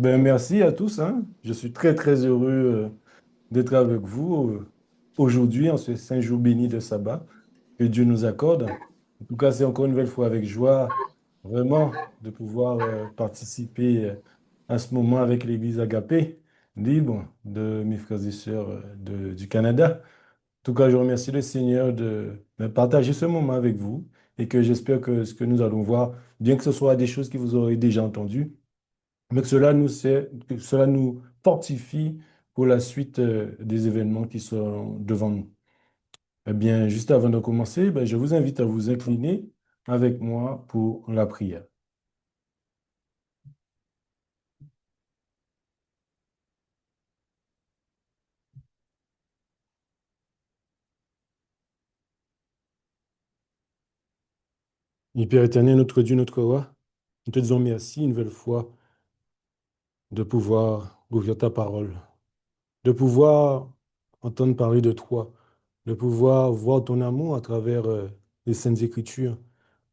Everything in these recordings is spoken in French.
Ben, merci à tous, hein. Je suis très, très heureux d'être avec vous aujourd'hui, en ce saint jour béni de sabbat que Dieu nous accorde. En tout cas, c'est encore une nouvelle fois avec joie, vraiment, de pouvoir participer à ce moment avec l'Église Agapé, libre de mes frères et sœurs du Canada. En tout cas, je remercie le Seigneur de partager ce moment avec vous et que j'espère que ce que nous allons voir, bien que ce soit des choses que vous aurez déjà entendues, mais que cela nous fortifie pour la suite des événements qui sont devant nous. Eh bien, juste avant de commencer, ben, je vous invite à vous incliner avec moi pour la prière. Et Père éternel, notre Dieu, notre roi, nous te disons merci une nouvelle fois de pouvoir ouvrir ta parole, de pouvoir entendre parler de toi, de pouvoir voir ton amour à travers les Saintes Écritures,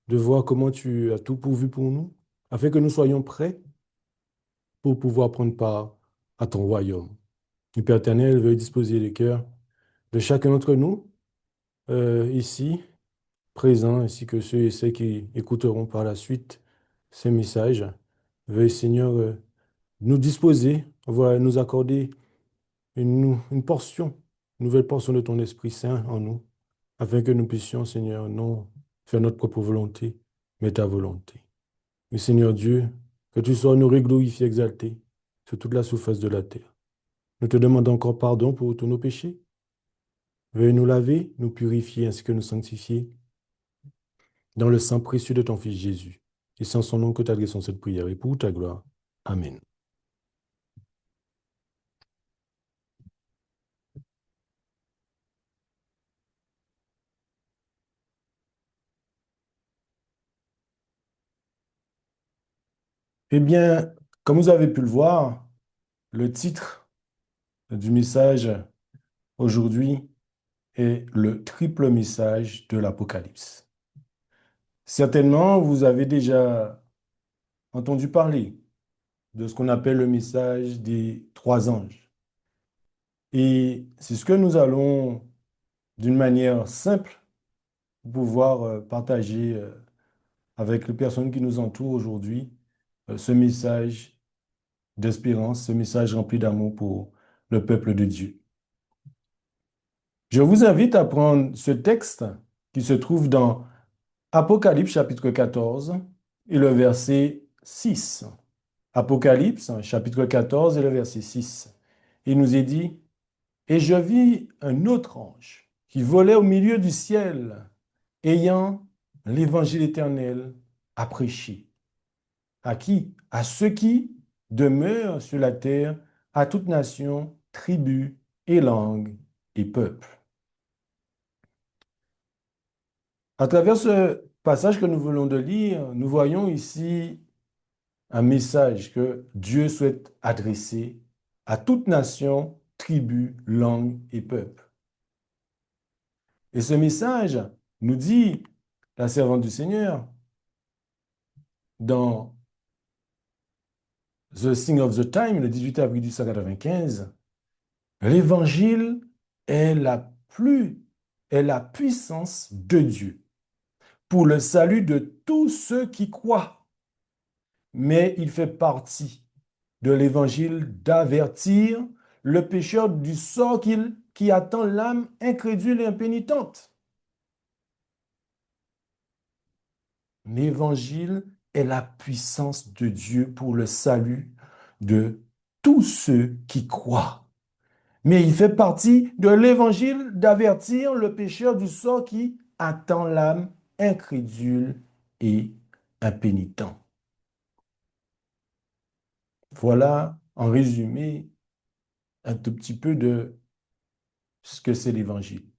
de voir comment tu as tout pourvu pour nous, afin que nous soyons prêts pour pouvoir prendre part à ton royaume. Le Père éternel, veuille disposer les cœurs de chacun d'entre nous, ici, présents, ainsi que ceux et celles qui écouteront par la suite ces messages. Veuille, Seigneur, nous disposer, voilà, nous accorder une portion, une nouvelle portion de ton Esprit Saint en nous, afin que nous puissions, Seigneur, non faire notre propre volonté, mais ta volonté. Et Seigneur Dieu, que tu sois honoré, glorifié, exalté sur toute la surface de la terre. Nous te demandons encore pardon pour tous nos péchés. Veuille nous laver, nous purifier ainsi que nous sanctifier dans le sang précieux de ton Fils Jésus. Et c'est en son nom que t'adressons cette prière et pour ta gloire. Amen. Eh bien, comme vous avez pu le voir, le titre du message aujourd'hui est le triple message de l'Apocalypse. Certainement, vous avez déjà entendu parler de ce qu'on appelle le message des trois anges. Et c'est ce que nous allons, d'une manière simple, pouvoir partager avec les personnes qui nous entourent aujourd'hui ce message d'espérance, ce message rempli d'amour pour le peuple de Dieu. Je vous invite à prendre ce texte qui se trouve dans Apocalypse chapitre 14 et le verset 6. Apocalypse chapitre 14 et le verset 6. Il nous est dit, et je vis un autre ange qui volait au milieu du ciel, ayant l'évangile éternel à prêcher. À qui? À ceux qui demeurent sur la terre, à toute nation, tribu et langue et peuple. À travers ce passage que nous venons de lire, nous voyons ici un message que Dieu souhaite adresser à toute nation, tribu, langue et peuple. Et ce message, nous dit la servante du Seigneur, dans The Sing of the Time, le 18 avril 1895, l'évangile est est la puissance de Dieu pour le salut de tous ceux qui croient. Mais il fait partie de l'évangile d'avertir le pécheur du sort qui attend l'âme incrédule et impénitente. L'évangile est la puissance de Dieu pour le salut de tous ceux qui croient. Mais il fait partie de l'évangile d'avertir le pécheur du sort qui attend l'âme incrédule et impénitent. Voilà, en résumé, un tout petit peu de ce que c'est l'évangile.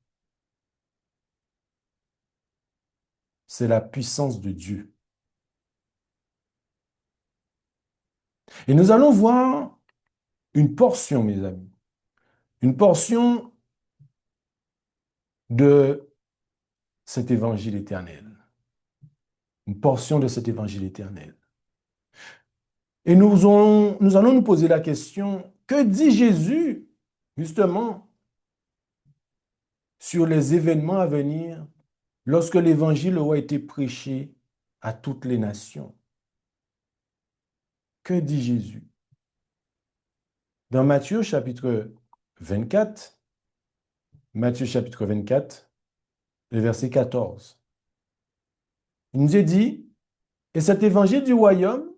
C'est la puissance de Dieu. Et nous allons voir une portion, mes amis, une portion de cet évangile éternel. Une portion de cet évangile éternel. Et nous allons nous poser la question, que dit Jésus justement sur les événements à venir lorsque l'évangile aura été prêché à toutes les nations? Que dit Jésus? Dans Matthieu chapitre 24, le verset 14, il nous est dit, et cet évangile du royaume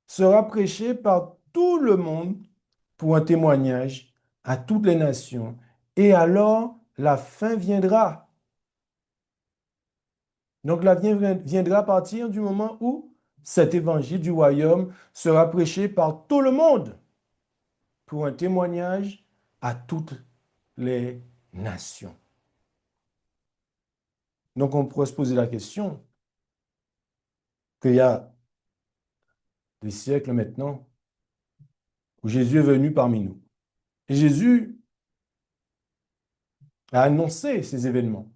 sera prêché par tout le monde pour un témoignage à toutes les nations. Et alors, la fin viendra. Donc, la fin viendra à partir du moment où cet évangile du royaume sera prêché par tout le monde pour un témoignage à toutes les nations. Donc, on pourrait se poser la question qu'il y a des siècles maintenant où Jésus est venu parmi nous. Et Jésus a annoncé ces événements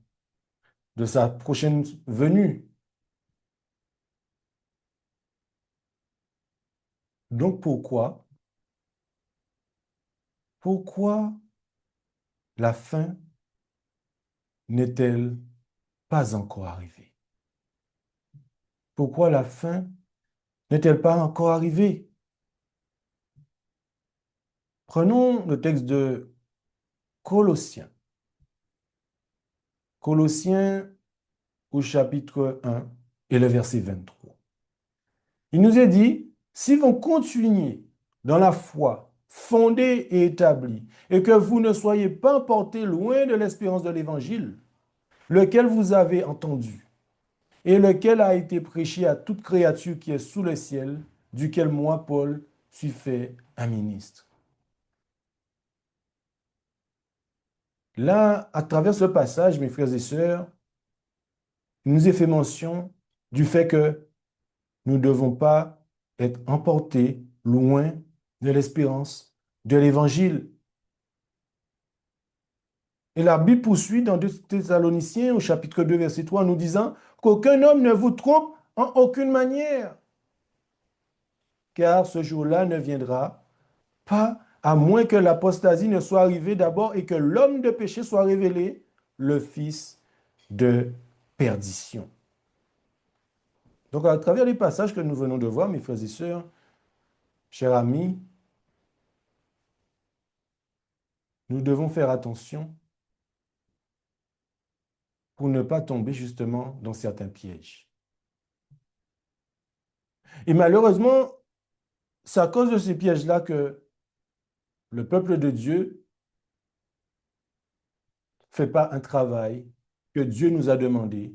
de sa prochaine venue. Donc, pourquoi la fin n'est-elle pas encore arrivée? Pourquoi la fin n'est-elle pas encore arrivée? Prenons le texte de Colossiens. Colossiens au chapitre 1 et le verset 23. Il nous est dit, si vous continuez dans la foi fondée et établie, et que vous ne soyez pas emportés loin de l'espérance de l'évangile, lequel vous avez entendu, et lequel a été prêché à toute créature qui est sous le ciel, duquel moi, Paul, suis fait un ministre. Là, à travers ce passage, mes frères et sœurs, il nous est fait mention du fait que nous ne devons pas être emportés loin de l'espérance de l'évangile. Et la Bible poursuit dans 2 Thessaloniciens au chapitre 2, verset 3, en nous disant qu'aucun homme ne vous trompe en aucune manière, car ce jour-là ne viendra pas à moins que l'apostasie ne soit arrivée d'abord et que l'homme de péché soit révélé, le fils de perdition. Donc, à travers les passages que nous venons de voir, mes frères et sœurs, chers amis, nous devons faire attention pour ne pas tomber justement dans certains pièges. Et malheureusement, c'est à cause de ces pièges-là que le peuple de Dieu ne fait pas un travail que Dieu nous a demandé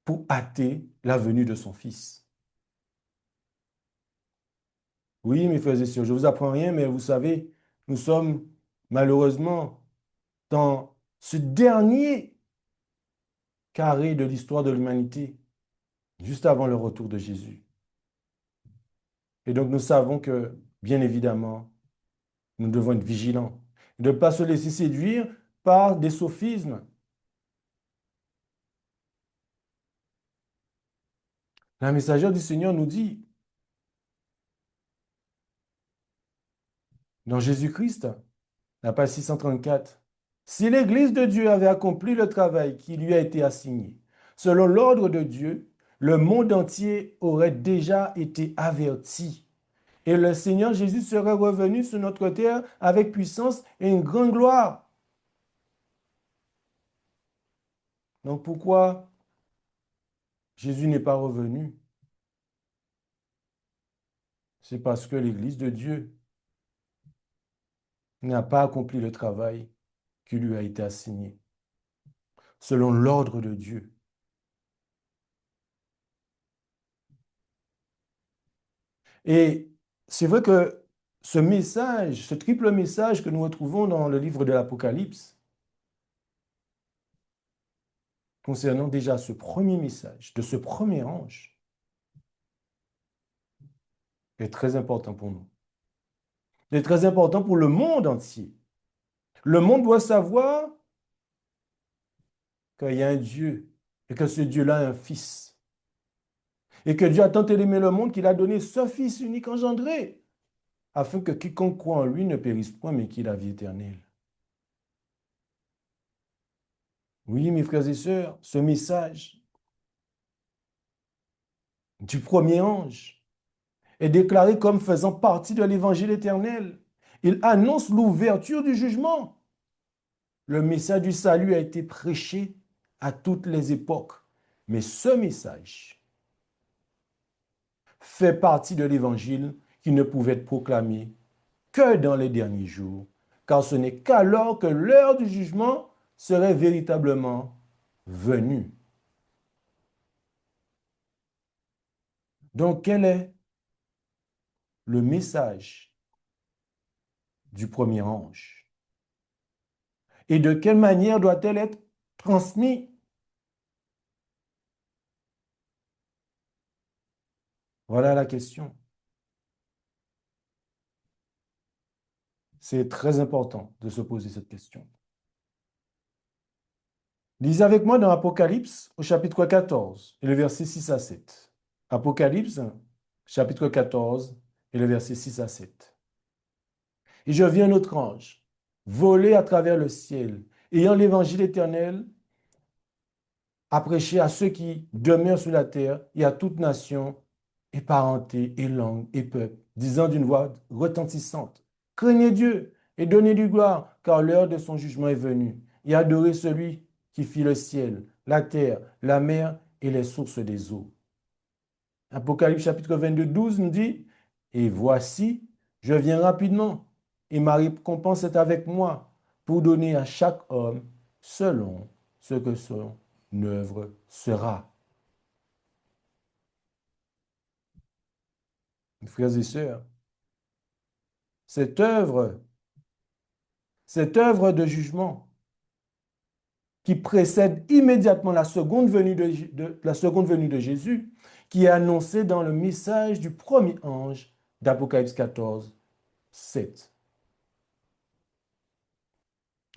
pour hâter la venue de son Fils. Oui, mes frères et sœurs, je ne vous apprends rien, mais vous savez, nous sommes malheureusement dans ce dernier carré de l'histoire de l'humanité, juste avant le retour de Jésus. Et donc nous savons que, bien évidemment, nous devons être vigilants, de ne pas se laisser séduire par des sophismes. La messagère du Seigneur nous dit, dans Jésus-Christ, la page 634, si l'Église de Dieu avait accompli le travail qui lui a été assigné, selon l'ordre de Dieu, le monde entier aurait déjà été averti. Et le Seigneur Jésus serait revenu sur notre terre avec puissance et une grande gloire. Donc pourquoi Jésus n'est pas revenu? C'est parce que l'Église de Dieu n'a pas accompli le travail qui lui a été assigné, selon l'ordre de Dieu. Et c'est vrai que ce message, ce triple message que nous retrouvons dans le livre de l'Apocalypse, concernant déjà ce premier message de ce premier ange, est très important pour nous. Il est très important pour le monde entier. Le monde doit savoir qu'il y a un Dieu et que ce Dieu-là a un fils. Et que Dieu a tant aimé le monde qu'il a donné ce Fils unique engendré, afin que quiconque croit en lui ne périsse point, mais qu'il ait la vie éternelle. Oui, mes frères et sœurs, ce message du premier ange est déclaré comme faisant partie de l'évangile éternel. Il annonce l'ouverture du jugement. Le message du salut a été prêché à toutes les époques. Mais ce message fait partie de l'évangile qui ne pouvait être proclamé que dans les derniers jours, car ce n'est qu'alors que l'heure du jugement serait véritablement venue. Donc, quel est le message du premier ange? Et de quelle manière doit-elle être transmise? Voilà la question. C'est très important de se poser cette question. Lisez avec moi dans Apocalypse au chapitre 14 et le verset 6 à 7. Apocalypse, chapitre 14 et le verset 6 à 7. Et je vis un autre ange voler à travers le ciel, ayant l'évangile éternel à prêcher à ceux qui demeurent sur la terre et à toute nation et parenté et langue et peuple, disant d'une voix retentissante, craignez Dieu et donnez du gloire, car l'heure de son jugement est venue, et adorez celui qui fit le ciel, la terre, la mer et les sources des eaux. Apocalypse chapitre 22, 12 nous dit, et voici, je viens rapidement, et ma récompense est avec moi, pour donner à chaque homme selon ce que son œuvre sera. Frères et sœurs, cette œuvre, cette œuvre de jugement qui précède immédiatement la seconde venue la seconde venue de Jésus, qui est annoncée dans le message du premier ange d'Apocalypse 14, 7.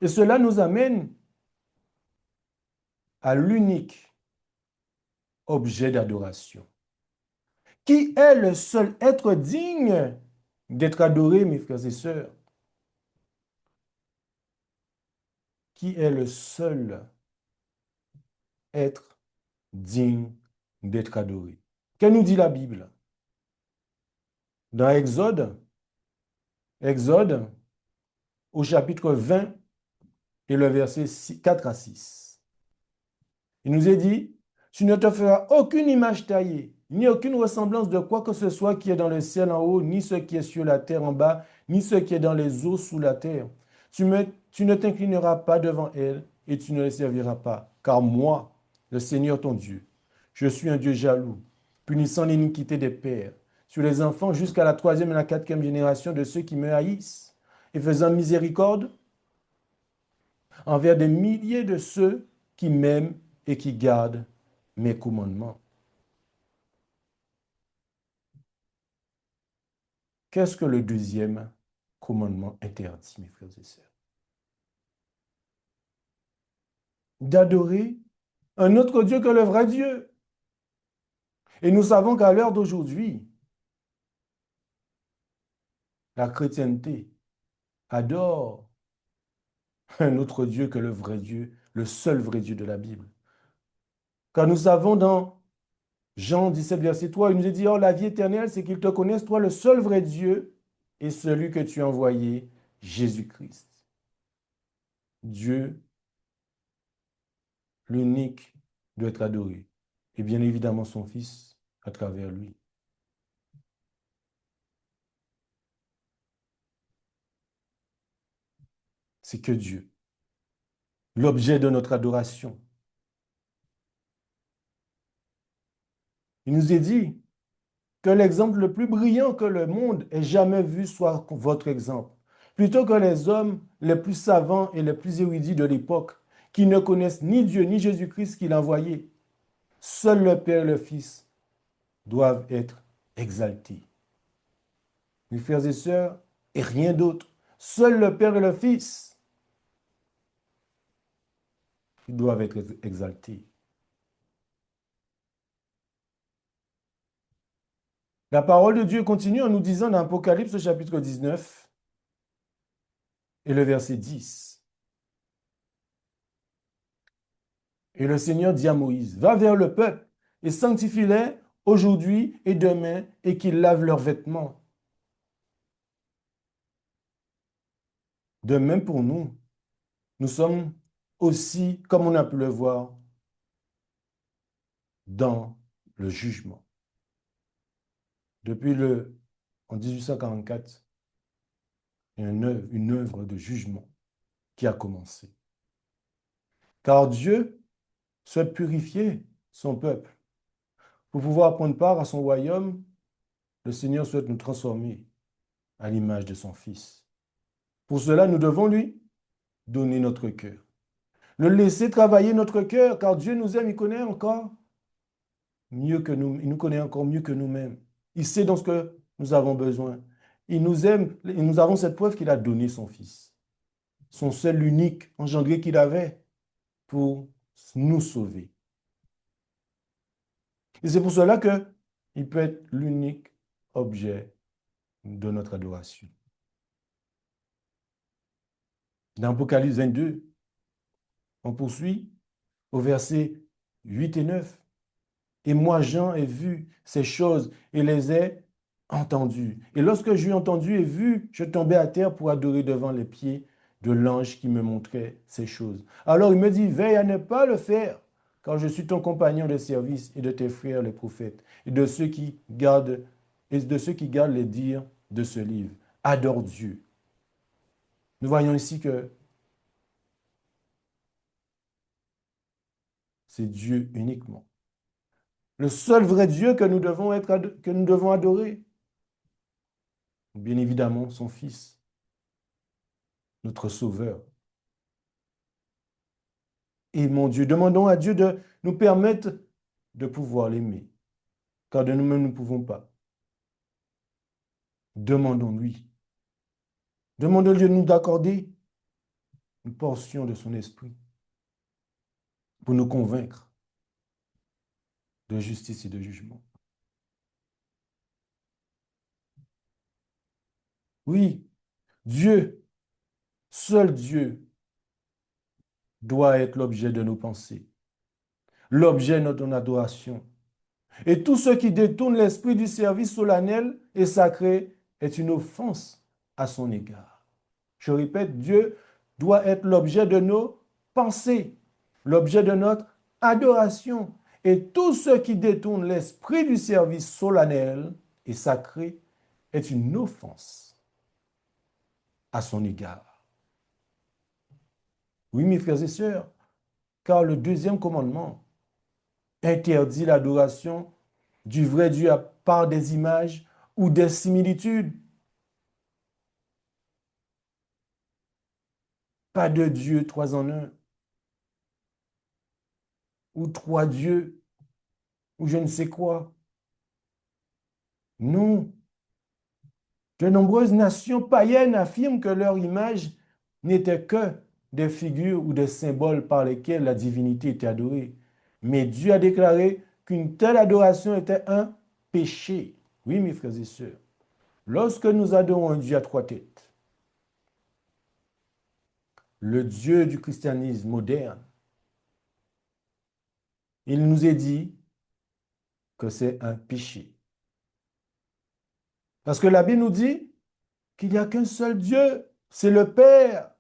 Et cela nous amène à l'unique objet d'adoration. Qui est le seul être digne d'être adoré, mes frères et sœurs? Qui est le seul être digne d'être adoré? Que nous dit la Bible? Dans Exode au chapitre 20 et le verset 4 à 6. Il nous est dit, tu ne te feras aucune image taillée, ni aucune ressemblance de quoi que ce soit qui est dans le ciel en haut, ni ce qui est sur la terre en bas, ni ce qui est dans les eaux sous la terre. Tu ne t'inclineras pas devant elle et tu ne les serviras pas. Car moi, le Seigneur ton Dieu, je suis un Dieu jaloux, punissant l'iniquité des pères sur les enfants jusqu'à la troisième et la quatrième génération de ceux qui me haïssent, et faisant miséricorde envers des milliers de ceux qui m'aiment et qui gardent mes commandements. Qu'est-ce que le deuxième commandement interdit, mes frères et sœurs? D'adorer un autre Dieu que le vrai Dieu. Et nous savons qu'à l'heure d'aujourd'hui, la chrétienté adore un autre Dieu que le vrai Dieu, le seul vrai Dieu de la Bible. Car nous savons dans Jean 17, verset 3, il nous est dit, oh, la vie éternelle, c'est qu'ils te connaissent, toi, le seul vrai Dieu, et celui que tu as envoyé, Jésus-Christ. Dieu, l'unique, doit être adoré. Et bien évidemment, son Fils, à travers lui. C'est que Dieu, l'objet de notre adoration. Il nous est dit que l'exemple le plus brillant que le monde ait jamais vu soit votre exemple. Plutôt que les hommes les plus savants et les plus érudits de l'époque, qui ne connaissent ni Dieu ni Jésus-Christ qu'il a envoyé, seuls le Père et le Fils doivent être exaltés. Mes frères et sœurs, et rien d'autre. Seul le Père et le Fils doivent être exaltés. La parole de Dieu continue en nous disant dans Apocalypse chapitre 19 et le verset 10. Et le Seigneur dit à Moïse, va vers le peuple et sanctifie-les aujourd'hui et demain et qu'ils lavent leurs vêtements. De même pour nous, nous sommes aussi, comme on a pu le voir, dans le jugement. En 1844, il y a une œuvre de jugement qui a commencé. Car Dieu souhaite purifier son peuple. Pour pouvoir prendre part à son royaume, le Seigneur souhaite nous transformer à l'image de son Fils. Pour cela, nous devons lui donner notre cœur. Le laisser travailler notre cœur, car Dieu nous aime, il connaît encore mieux que nous, il nous connaît encore mieux que nous-mêmes. Il sait dans ce que nous avons besoin. Il nous aime et nous avons cette preuve qu'il a donné son Fils, son seul unique engendré qu'il avait pour nous sauver. Et c'est pour cela qu'il peut être l'unique objet de notre adoration. Dans Apocalypse 22, on poursuit au verset 8 et 9. Et moi, Jean, ai vu ces choses et les ai entendues. Et lorsque j'ai entendu et vu, je tombais à terre pour adorer devant les pieds de l'ange qui me montrait ces choses. Alors il me dit, veille à ne pas le faire, car je suis ton compagnon de service et de tes frères les prophètes, et de ceux qui gardent les dires de ce livre. Adore Dieu. Nous voyons ici que c'est Dieu uniquement. Le seul vrai Dieu que nous devons adorer. Bien évidemment, son Fils, notre Sauveur. Et mon Dieu, demandons à Dieu de nous permettre de pouvoir l'aimer, car de nous-mêmes, nous ne pouvons pas. Demandons-lui. Demandons-lui de nous accorder une portion de son esprit pour nous convaincre de justice et de jugement. Oui, Dieu, seul Dieu, doit être l'objet de nos pensées, l'objet de notre adoration. Et tout ce qui détourne l'esprit du service solennel et sacré est une offense à son égard. Je répète, Dieu doit être l'objet de nos pensées, l'objet de notre adoration. Et tout ce qui détourne l'esprit du service solennel et sacré est une offense à son égard. Oui, mes frères et sœurs, car le deuxième commandement interdit l'adoration du vrai Dieu par des images ou des similitudes. Pas de Dieu trois en un, ou trois dieux, ou je ne sais quoi. Non. De nombreuses nations païennes affirment que leur image n'était que des figures ou des symboles par lesquels la divinité était adorée. Mais Dieu a déclaré qu'une telle adoration était un péché. Oui, mes frères et sœurs. Lorsque nous adorons un Dieu à trois têtes, le Dieu du christianisme moderne, il nous est dit que c'est un péché. Parce que la Bible nous dit qu'il n'y a qu'un seul Dieu, c'est le Père.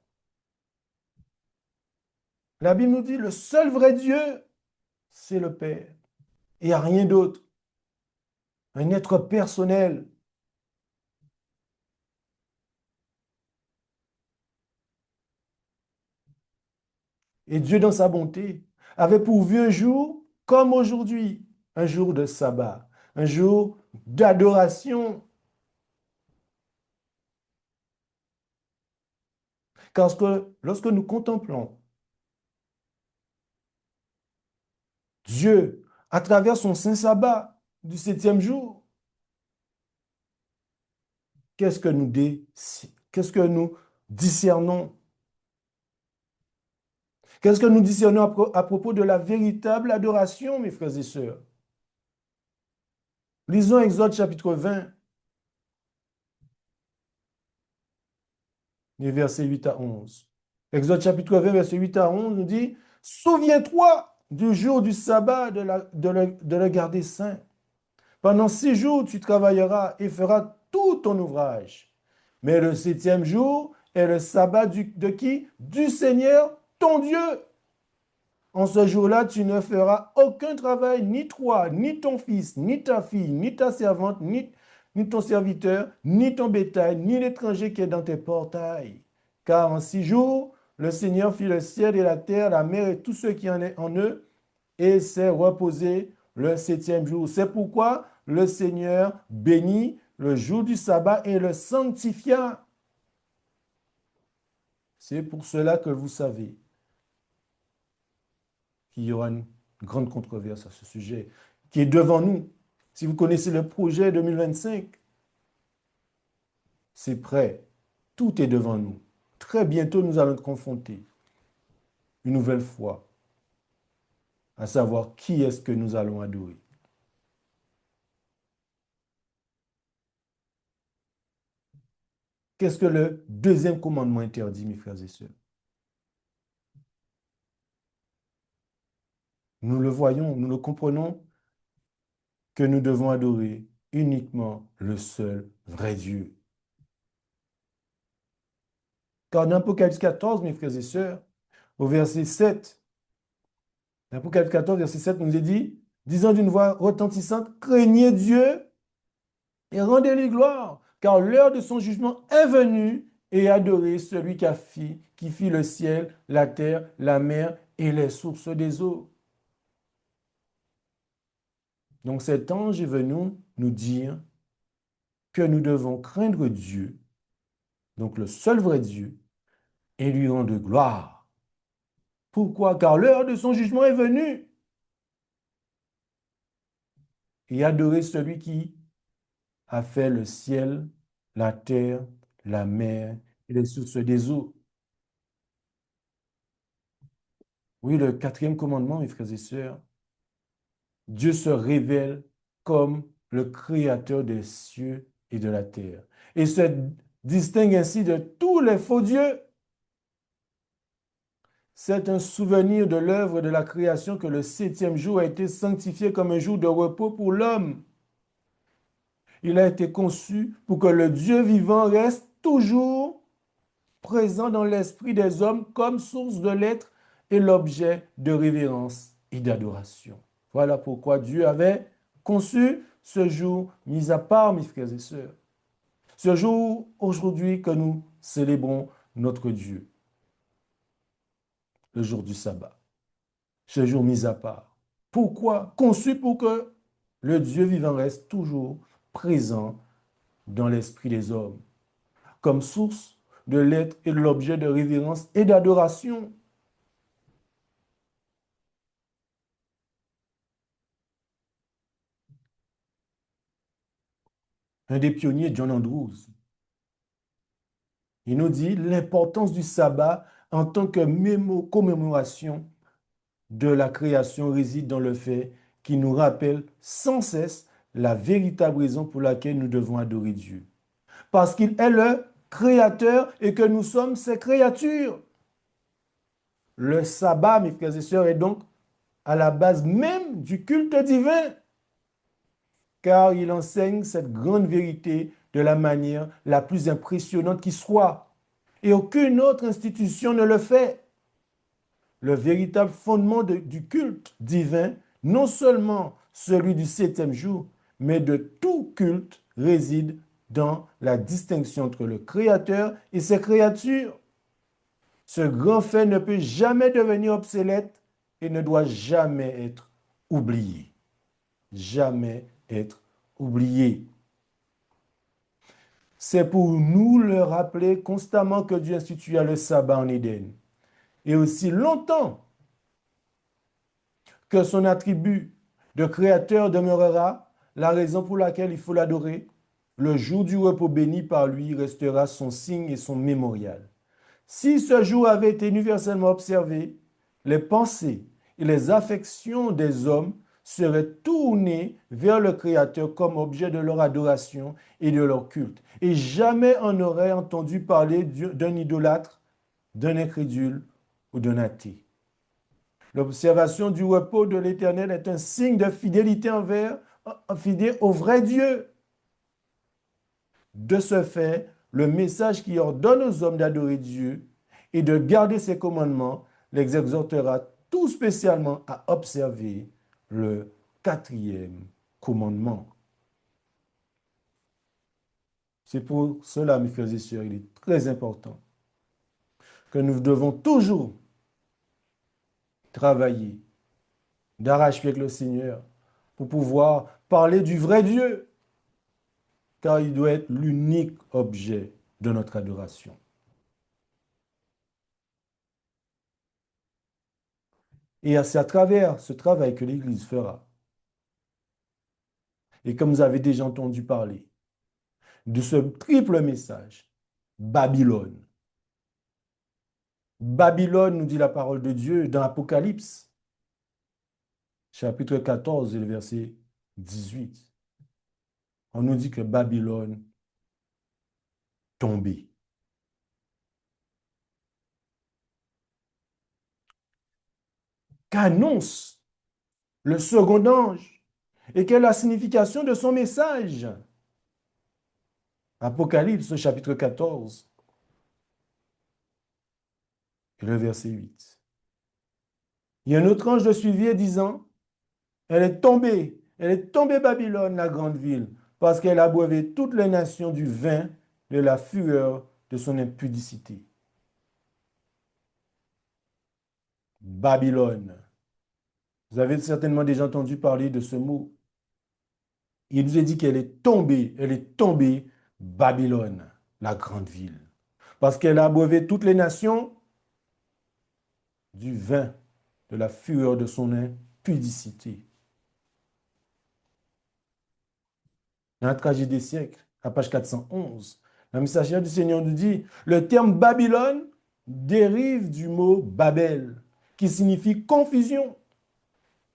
La Bible nous dit le seul vrai Dieu, c'est le Père. Il n'y a rien d'autre. Un être personnel. Et Dieu, dans sa bonté, avait pourvu un jour comme aujourd'hui, un jour de sabbat, un jour d'adoration. Parce que lorsque nous contemplons Dieu à travers son saint sabbat du septième jour, qu'est-ce que qu'est-ce que nous discernons? Qu'est-ce que nous discernons à propos de la véritable adoration, mes frères et sœurs? Lisons Exode chapitre 20, les versets 8 à 11. Exode chapitre 20, verset 8 à 11 nous dit, souviens-toi du jour du sabbat de le garder saint. Pendant 6 jours, tu travailleras et feras tout ton ouvrage. Mais le septième jour est le sabbat de qui? Du Seigneur, ton Dieu. En ce jour-là, tu ne feras aucun travail, ni toi, ni ton fils, ni ta fille, ni ta servante, ni ton serviteur, ni ton bétail, ni l'étranger qui est dans tes portails. Car en 6 jours, le Seigneur fit le ciel et la terre, la mer et tout ce qui en est en eux, et s'est reposé le septième jour. C'est pourquoi le Seigneur bénit le jour du sabbat et le sanctifia. C'est pour cela que vous savez qu'il y aura une grande controverse à ce sujet qui est devant nous. Si vous connaissez le projet 2025, c'est prêt. Tout est devant nous. Très bientôt, nous allons être confrontés une nouvelle fois à savoir qui est-ce que nous allons adorer. Qu'est-ce que le deuxième commandement interdit, mes frères et sœurs? Nous le voyons, nous le comprenons que nous devons adorer uniquement le seul vrai Dieu. Car dans Apocalypse 14, mes frères et sœurs, au verset 7, l'Apocalypse 14, verset 7 nous est dit, disant d'une voix retentissante, craignez Dieu et rendez-lui gloire, car l'heure de son jugement est venue, et adorez celui qui fit le ciel, la terre, la mer et les sources des eaux. Donc cet ange est venu nous dire que nous devons craindre Dieu, donc le seul vrai Dieu, et lui rendre gloire. Pourquoi? Car l'heure de son jugement est venue. Et adorer celui qui a fait le ciel, la terre, la mer et les sources des eaux. Oui, le quatrième commandement, mes frères et sœurs, Dieu se révèle comme le créateur des cieux et de la terre et se distingue ainsi de tous les faux dieux. C'est un souvenir de l'œuvre de la création que le septième jour a été sanctifié comme un jour de repos pour l'homme. Il a été conçu pour que le Dieu vivant reste toujours présent dans l'esprit des hommes comme source de l'être et l'objet de révérence et d'adoration. Voilà pourquoi Dieu avait conçu ce jour mis à part, mes frères et sœurs. Ce jour aujourd'hui que nous célébrons notre Dieu, le jour du sabbat. Ce jour mis à part. Pourquoi? Conçu pour que le Dieu vivant reste toujours présent dans l'esprit des hommes, comme source de l'être et de l'objet de révérence et d'adoration. Un des pionniers, John Andrews, il nous dit l'importance du sabbat en tant que commémoration de la création réside dans le fait qu'il nous rappelle sans cesse la véritable raison pour laquelle nous devons adorer Dieu. Parce qu'il est le créateur et que nous sommes ses créatures. Le sabbat, mes frères et sœurs, est donc à la base même du culte divin, car il enseigne cette grande vérité de la manière la plus impressionnante qui soit. Et aucune autre institution ne le fait. Le véritable fondement du culte divin, non seulement celui du septième jour, mais de tout culte, réside dans la distinction entre le Créateur et ses créatures. Ce grand fait ne peut jamais devenir obsolète et ne doit jamais être oublié. Jamais être oublié. C'est pour nous le rappeler constamment que Dieu institua le sabbat en Éden. Et aussi longtemps que son attribut de créateur demeurera, la raison pour laquelle il faut l'adorer, le jour du repos béni par lui restera son signe et son mémorial. Si ce jour avait été universellement observé, les pensées et les affections des hommes seraient tournés vers le Créateur comme objet de leur adoration et de leur culte. Et jamais on n'aurait entendu parler d'un idolâtre, d'un incrédule ou d'un athée. L'observation du repos de l'Éternel est un signe de fidélité fidèle au vrai Dieu. De ce fait, le message qui ordonne aux hommes d'adorer Dieu et de garder ses commandements les exhortera tout spécialement à observer le quatrième commandement. C'est pour cela, mes frères et sœurs, il est très important que nous devons toujours travailler d'arrache-pied avec le Seigneur pour pouvoir parler du vrai Dieu, car il doit être l'unique objet de notre adoration. Et c'est à travers ce travail que l'Église fera. Et comme vous avez déjà entendu parler de ce triple message, Babylone. Babylone, nous dit la parole de Dieu dans l'Apocalypse, chapitre 14 et le verset 18. On nous dit que Babylone tombée. Qu'annonce le second ange et quelle est la signification de son message? Apocalypse chapitre 14 et le verset 8. Il y a un autre ange de suivi disant, elle est tombée Babylone, la grande ville, parce qu'elle a abreuvé toutes les nations du vin de la fureur de son impudicité. Babylone. Vous avez certainement déjà entendu parler de ce mot. Il nous est dit elle est tombée Babylone, la grande ville, parce qu'elle a abreuvé toutes les nations du vin de la fureur de son impudicité. Dans la tragédie des siècles, à page 411, la messagère du Seigneur nous dit, le terme Babylone dérive du mot Babel, qui signifie confusion.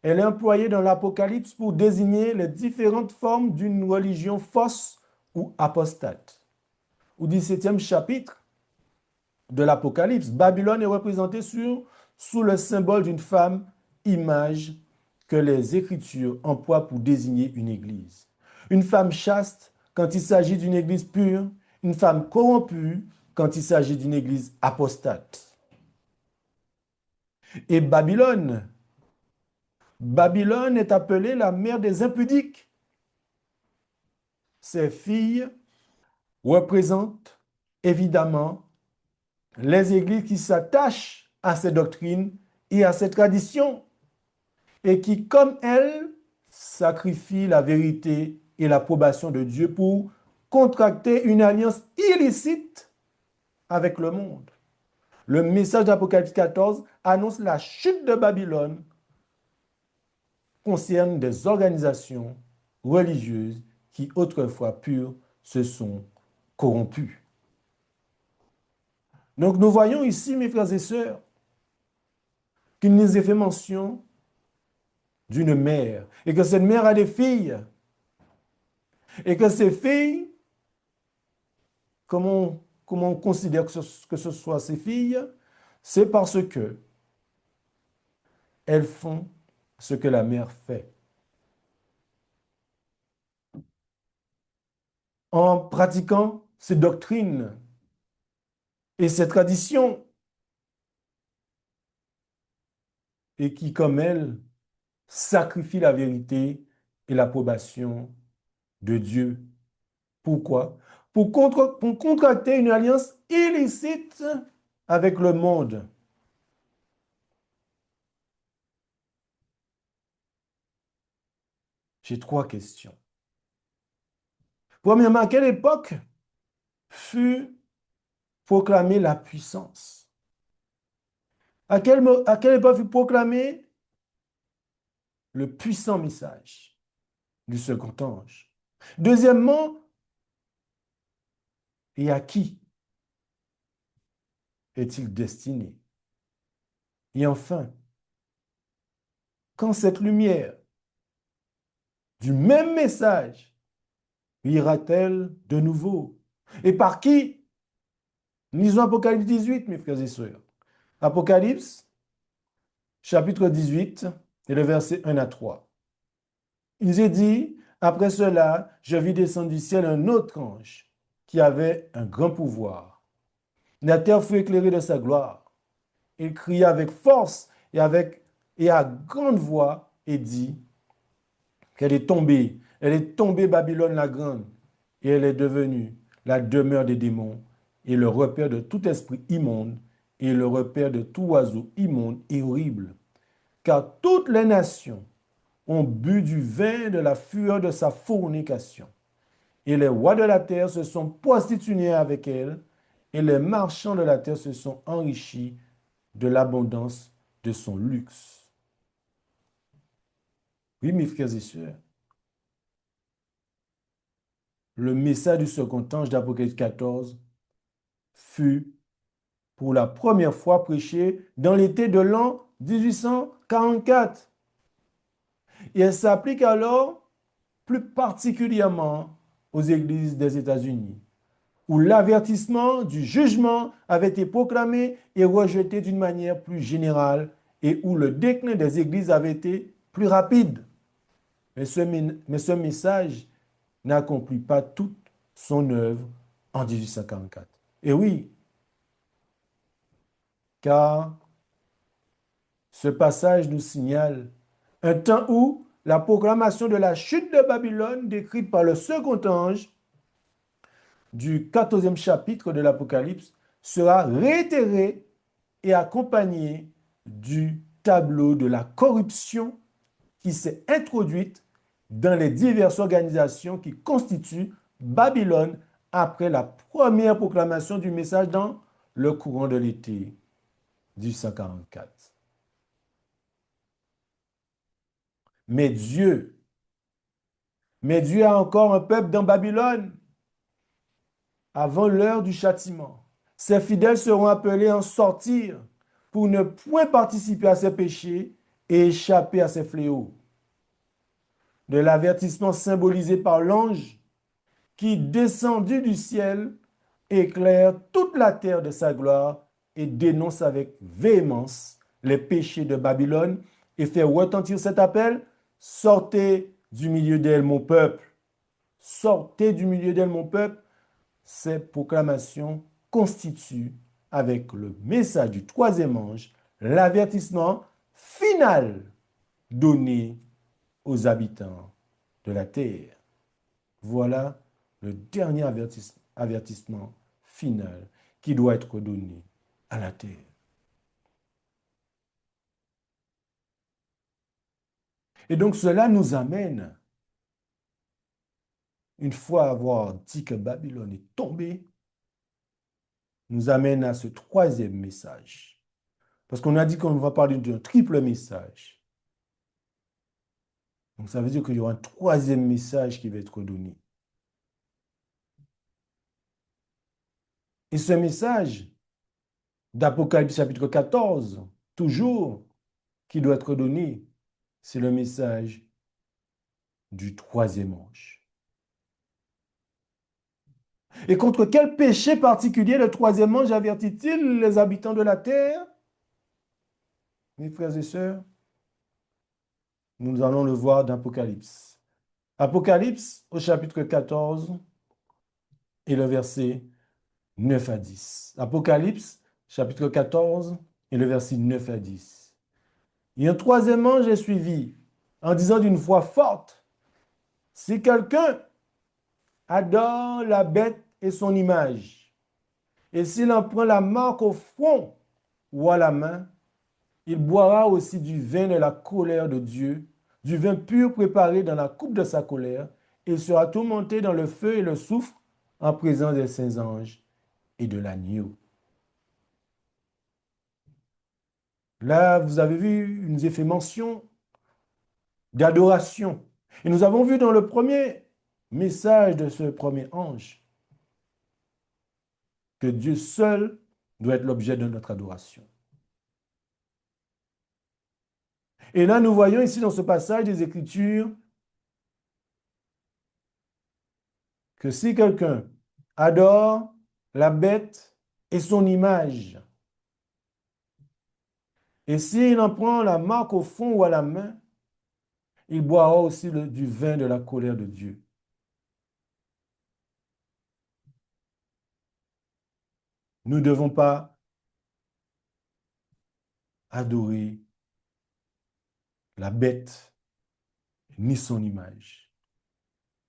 Elle est employée dans l'Apocalypse pour désigner les différentes formes d'une religion fausse ou apostate. Au 17e chapitre de l'Apocalypse, Babylone est représentée sous le symbole d'une femme, image que les Écritures emploient pour désigner une église. Une femme chaste quand il s'agit d'une église pure, une femme corrompue quand il s'agit d'une église apostate. Et Babylone est appelée la mère des impudiques. Ces filles représentent évidemment les églises qui s'attachent à ces doctrines et à ces traditions et qui, comme elles, sacrifient la vérité et l'approbation de Dieu pour contracter une alliance illicite avec le monde. Le message d'Apocalypse 14 annonce la chute de Babylone, concerne des organisations religieuses qui, autrefois pures, se sont corrompues. Donc nous voyons ici, mes frères et sœurs, qu'il nous est fait mention d'une mère et que cette mère a des filles et que ces filles, comment on considère que ce soit ces filles, c'est parce que elles font ce que la mère fait. En pratiquant ces doctrines et ces traditions et qui, comme elles, sacrifient la vérité et l'approbation de Dieu. Pourquoi? Pour contracter une alliance illicite avec le monde. J'ai trois questions. Premièrement, à quelle époque fut proclamée la puissance? À quelle époque fut proclamé le puissant message du second ange? Deuxièmement, et à qui est-il destiné? Et enfin, quand cette lumière du même message ira-t-elle de nouveau? Et par qui? Lisons Apocalypse 18, mes frères et sœurs. Apocalypse, chapitre 18, et le verset 1 à 3. Il est dit, après cela, je vis descendre du ciel un autre ange qui avait un grand pouvoir. La terre fut éclairée de sa gloire. Il cria avec force et à grande voix et dit qu'elle est tombée. Elle est tombée, Babylone la grande, et elle est devenue la demeure des démons et le repère de tout esprit immonde et le repère de tout oiseau immonde et horrible. Car toutes les nations ont bu du vin de la fureur de sa fornication. Et les rois de la terre se sont prostitués avec elle, et les marchands de la terre se sont enrichis de l'abondance de son luxe. Oui, mes frères et sœurs, le message du second ange d'Apocalypse 14 fut pour la première fois prêché dans l'été de l'an 1844. Et elle s'applique alors plus particulièrement aux églises des États-Unis, où l'avertissement du jugement avait été proclamé et rejeté d'une manière plus générale et où le déclin des églises avait été plus rapide. Mais ce message n'accomplit pas toute son œuvre en 1844. Et oui, car ce passage nous signale un temps où la proclamation de la chute de Babylone, décrite par le second ange du 14e chapitre de l'Apocalypse, sera réitérée et accompagnée du tableau de la corruption qui s'est introduite dans les diverses organisations qui constituent Babylone après la première proclamation du message dans le courant de l'été du 144. Mais Dieu, mais Dieu a encore un peuple dans Babylone avant l'heure du châtiment. Ses fidèles seront appelés à en sortir pour ne point participer à ses péchés et échapper à ses fléaux. De l'avertissement symbolisé par l'ange qui, descendu du ciel, éclaire toute la terre de sa gloire et dénonce avec véhémence les péchés de Babylone et fait retentir cet appel: sortez du milieu d'elle, mon peuple. Sortez du milieu d'elle, mon peuple. Ces proclamations constituent, avec le message du troisième ange, l'avertissement final donné aux habitants de la terre. Voilà le dernier avertissement final qui doit être donné à la terre. Et donc cela nous amène, une fois avoir dit que Babylone est tombée, nous amène à ce troisième message. Parce qu'on a dit qu'on va parler d'un triple message. Donc ça veut dire qu'il y aura un troisième message qui va être donné. Et ce message d'Apocalypse chapitre 14, toujours, qui doit être donné, c'est le message du troisième ange. Et contre quel péché particulier le troisième ange avertit-il les habitants de la terre? Mes frères et sœurs, nous allons le voir dans Apocalypse. Apocalypse au chapitre 14 et le verset 9 à 10. Apocalypse chapitre 14 et le verset 9 à 10. Et un troisième ange est suivi en disant d'une voix forte: si quelqu'un adore la bête et son image, et s'il en prend la marque au front ou à la main, il boira aussi du vin de la colère de Dieu, du vin pur préparé dans la coupe de sa colère, et il sera tourmenté dans le feu et le soufre en présence des saints anges et de l'agneau. Là, vous avez vu, il nous est fait mention d'adoration. Et nous avons vu dans le premier message de ce premier ange que Dieu seul doit être l'objet de notre adoration. Et là, nous voyons ici dans ce passage des Écritures que si quelqu'un adore la bête et son image, et s'il en prend la marque au front ou à la main, il boira aussi du vin de la colère de Dieu. Nous ne devons pas adorer la bête ni son image.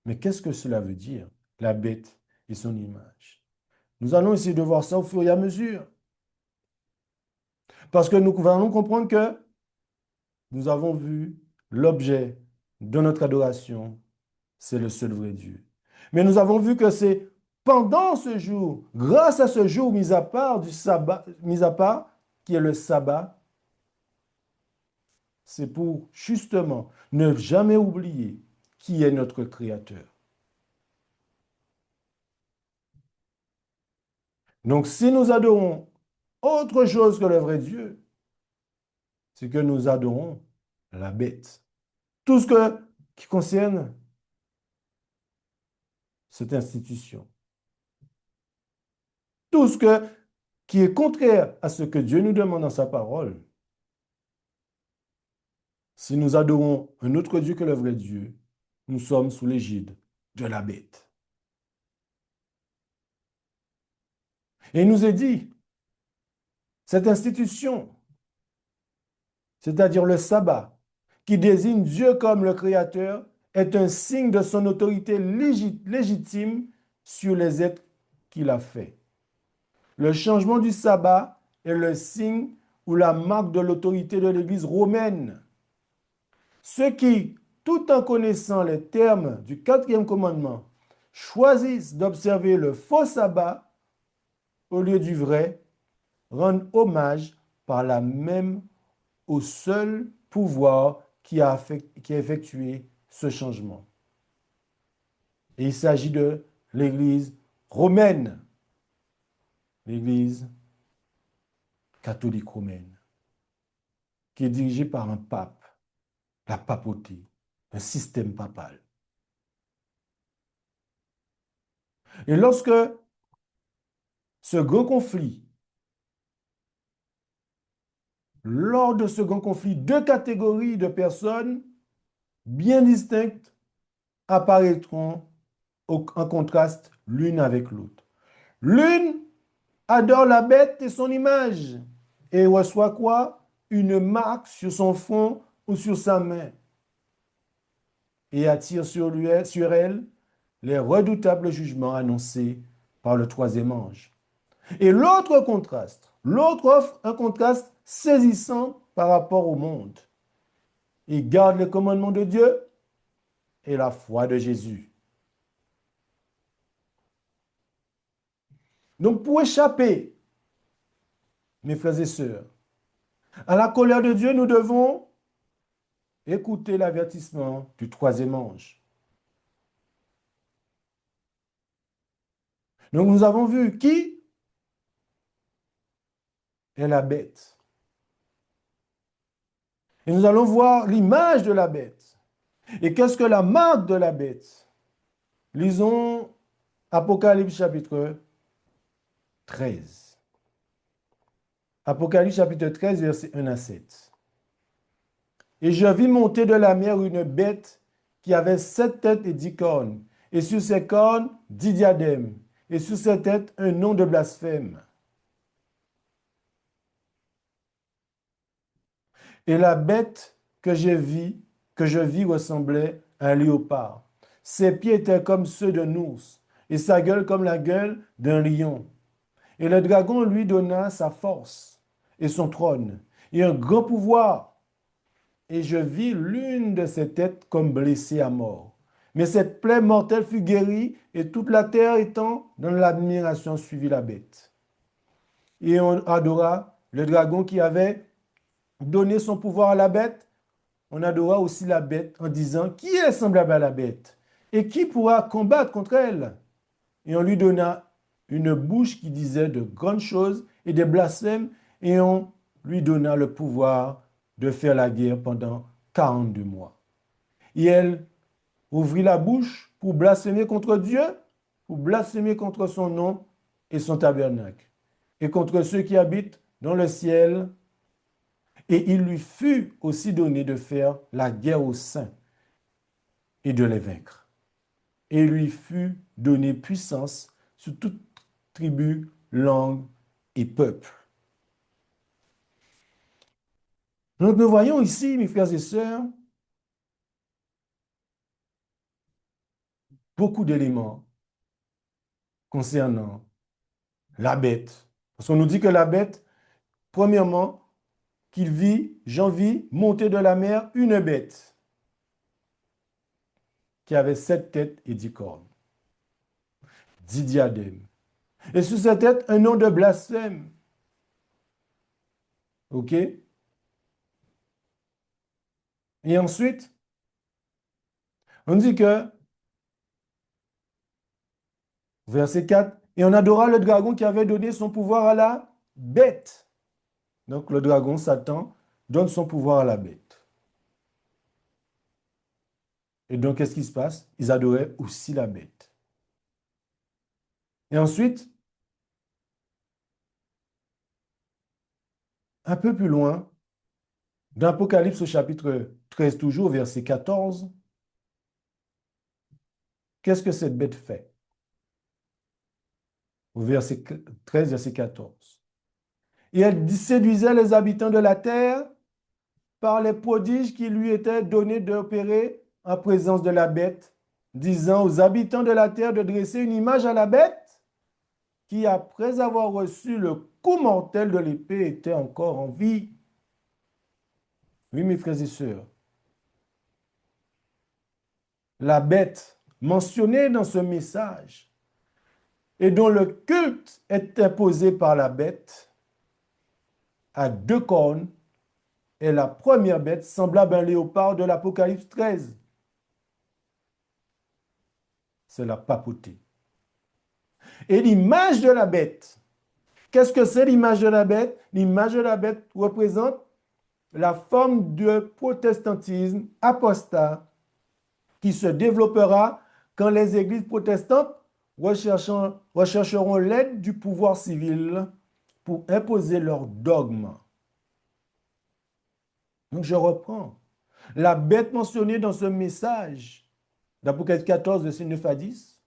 Mais qu'est-ce que cela veut dire, la bête et son image? Nous allons essayer de voir ça au fur et à mesure. Parce que nous allons comprendre que nous avons vu l'objet de notre adoration, c'est le seul vrai Dieu. Mais nous avons vu que c'est pendant ce jour, grâce à ce jour mis à part du sabbat, mis à part, qui est le sabbat, c'est pour justement ne jamais oublier qui est notre Créateur. Donc si nous adorons autre chose que le vrai Dieu, c'est que nous adorons la bête. Tout ce qui concerne cette institution. Tout qui est contraire à ce que Dieu nous demande dans sa parole. Si nous adorons un autre Dieu que le vrai Dieu, nous sommes sous l'égide de la bête. Et il nous est dit, cette institution, c'est-à-dire le sabbat, qui désigne Dieu comme le Créateur, est un signe de son autorité légitime sur les êtres qu'il a faits. Le changement du sabbat est le signe ou la marque de l'autorité de l'Église romaine. Ceux qui, tout en connaissant les termes du quatrième commandement, choisissent d'observer le faux sabbat au lieu du vrai, rendent hommage par la même au seul pouvoir qui a effectué ce changement. Et il s'agit de l'Église romaine, l'Église catholique romaine, qui est dirigée par un pape, la papauté, un système papal. Et lorsque ce grand conflit, lors de ce grand conflit, deux catégories de personnes bien distinctes apparaîtront en contraste l'une avec l'autre. L'une adore la bête et son image et reçoit quoi? Une marque sur son front ou sur sa main et attire sur elle les redoutables jugements annoncés par le troisième ange. Et l'autre offre un contraste saisissant par rapport au monde. Il garde les commandements de Dieu et la foi de Jésus. Donc pour échapper, mes frères et sœurs, à la colère de Dieu, nous devons écouter l'avertissement du troisième ange. Donc nous avons vu qui est la bête. Et nous allons voir l'image de la bête. Et qu'est-ce que la marque de la bête? Lisons Apocalypse chapitre 13. Apocalypse chapitre 13, versets 1 à 7. Et je vis monter de la mer une bête qui avait 7 têtes et 10 cornes, et sur ses cornes 10 diadèmes, et sur ses têtes un nom de blasphème. Et la bête que je vis ressemblait à un léopard. Ses pieds étaient comme ceux d'un ours, et sa gueule comme la gueule d'un lion. Et le dragon lui donna sa force et son trône, et un grand pouvoir. Et je vis l'une de ses têtes comme blessée à mort. Mais cette plaie mortelle fut guérie, et toute la terre étant dans l'admiration suivit la bête. Et on adora le dragon qui avait donné son pouvoir à la bête. On adora aussi la bête en disant, qui est semblable à la bête? Et qui pourra combattre contre elle? Et on lui donna une bouche qui disait de grandes choses et des blasphèmes, et on lui donna le pouvoir de faire la guerre pendant 42 mois. Et elle ouvrit la bouche pour blasphémer contre Dieu pour blasphémer contre son nom et son tabernacle, et contre ceux qui habitent dans le ciel. Et il lui fut aussi donné de faire la guerre aux saints et de les vaincre. Et il lui fut donné puissance sur toute tribu, langue et peuple. Donc nous voyons ici, mes frères et sœurs, beaucoup d'éléments concernant la bête. Parce qu'on nous dit que la bête, premièrement, qu'il vit, j'en vis, monter de la mer une bête qui avait 7 têtes et 10 cornes, 10 diadèmes. Et sur sa tête, un nom de blasphème. OK? Et ensuite, on dit que, verset 4, et on adora le dragon qui avait donné son pouvoir à la bête. Donc le dragon, Satan, donne son pouvoir à la bête. Et donc, qu'est-ce qui se passe? Ils adoraient aussi la bête. Et ensuite, un peu plus loin, dans Apocalypse au chapitre 13, toujours, verset 14, qu'est-ce que cette bête fait? Au verset 13, verset 14. Et elle séduisait les habitants de la terre par les prodiges qui lui étaient donnés d'opérer en présence de la bête, disant aux habitants de la terre de dresser une image à la bête qui, après avoir reçu le coup mortel de l'épée, était encore en vie. Oui, mes frères et sœurs, la bête mentionnée dans ce message et dont le culte est imposé par la bête à 2 cornes est la première bête semblable à un léopard de l'Apocalypse 13. C'est la papauté. Et l'image de la bête, qu'est-ce que c'est l'image de la bête? L'image de la bête représente la forme de protestantisme apostat qui se développera quand les églises protestantes rechercheront l'aide du pouvoir civil pour imposer leurs dogmes. Donc je reprends. La bête mentionnée dans ce message d'Apocalypse 14, verset 9 à 10,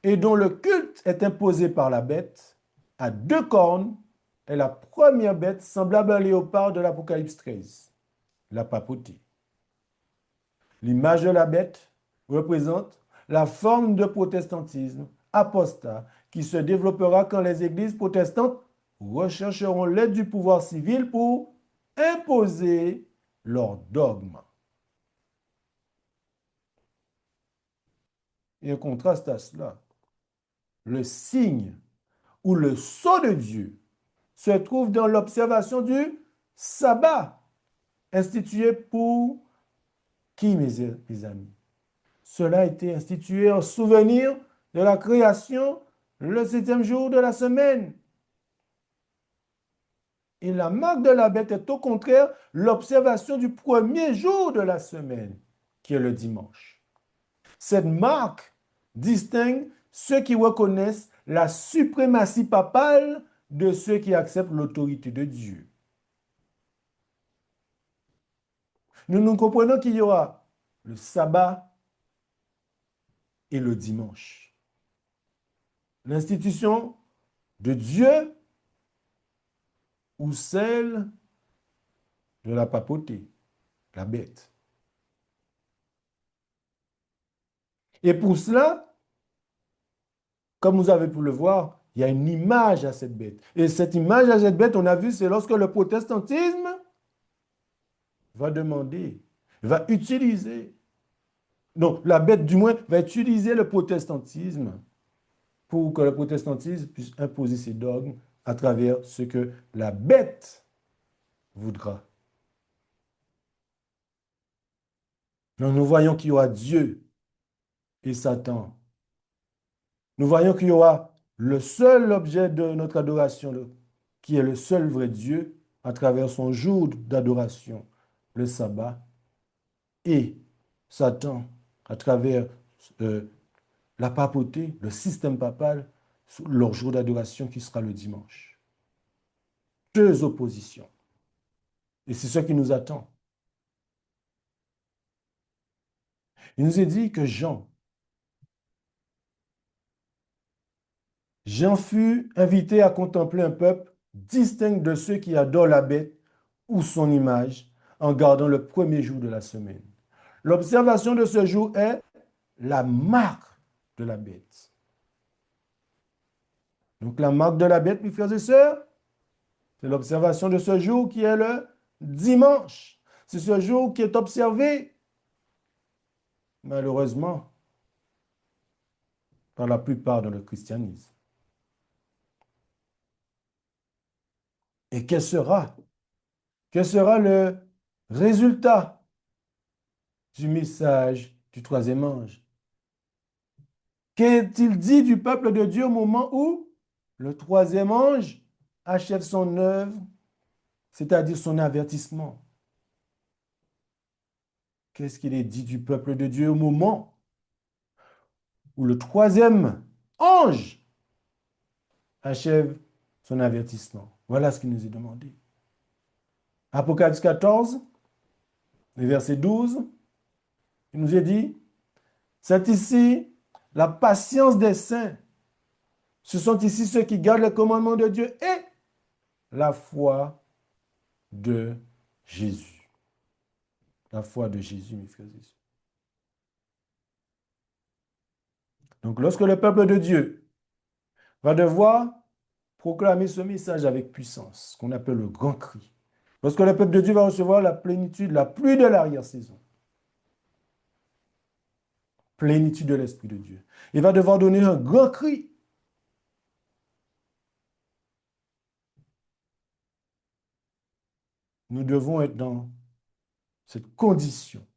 et dont le culte est imposé par la bête, à 2 cornes, est la première bête semblable à un léopard de l'Apocalypse 13, la papauté. L'image de la bête représente la forme de protestantisme apostat qui se développera quand les églises protestantes rechercheront l'aide du pouvoir civil pour imposer leurs dogmes. Et en contraste à cela, le signe ou le sceau de Dieu se trouve dans l'observation du sabbat, institué pour qui, mes amis? Cela a été institué en souvenir de la création le 7e jour de la semaine. Et la marque de la bête est au contraire l'observation du premier jour de la semaine, qui est le dimanche. Cette marque distingue ceux qui reconnaissent la suprématie papale de ceux qui acceptent l'autorité de Dieu. Nous comprenons qu'il y aura le sabbat et le dimanche. L'institution de Dieu ou celle de la papauté, la bête. Et pour cela, comme vous avez pu le voir, il y a une image à cette bête. Et cette image à cette bête, on a vu, c'est lorsque le protestantisme va demander, va utiliser, non, la bête du moins va utiliser le protestantisme pour que le protestantisme puisse imposer ses dogmes à travers ce que la bête voudra. Donc nous voyons qu'il y aura Dieu et Satan. Nous voyons qu'il y aura le seul objet de notre adoration, qui est le seul vrai Dieu, à travers son jour d'adoration, le sabbat, et Satan, à travers la papauté, le système papal, leur jour d'adoration qui sera le dimanche. Deux oppositions. Et c'est ce qui nous attend. Il nous est dit que Jean fut invité à contempler un peuple distinct de ceux qui adorent la bête ou son image en gardant le premier jour de la semaine. L'observation de ce jour est la marque de la bête. Donc la marque de la bête, mes frères et sœurs, c'est l'observation de ce jour qui est le dimanche. C'est ce jour qui est observé, malheureusement, par la plupart dans le christianisme. Et quel sera le résultat du message du troisième ange? Qu'est-il dit du peuple de Dieu au moment où le troisième ange achève son œuvre, c'est-à-dire son avertissement? Qu'est-ce qu'il est dit du peuple de Dieu au moment où le troisième ange achève son avertissement? Voilà ce qu'il nous est demandé. Apocalypse 14, le verset 12, il nous est dit, c'est ici la patience des saints. Ce sont ici ceux qui gardent les commandements de Dieu et la foi de Jésus. La foi de Jésus, mes frères et sœurs. Donc, lorsque le peuple de Dieu va devoir proclamer ce message avec puissance, ce qu'on appelle le grand cri, lorsque le peuple de Dieu va recevoir la plénitude, la pluie de l'arrière-saison, plénitude de l'Esprit de Dieu, il va devoir donner un grand cri. Nous devons être dans cette condition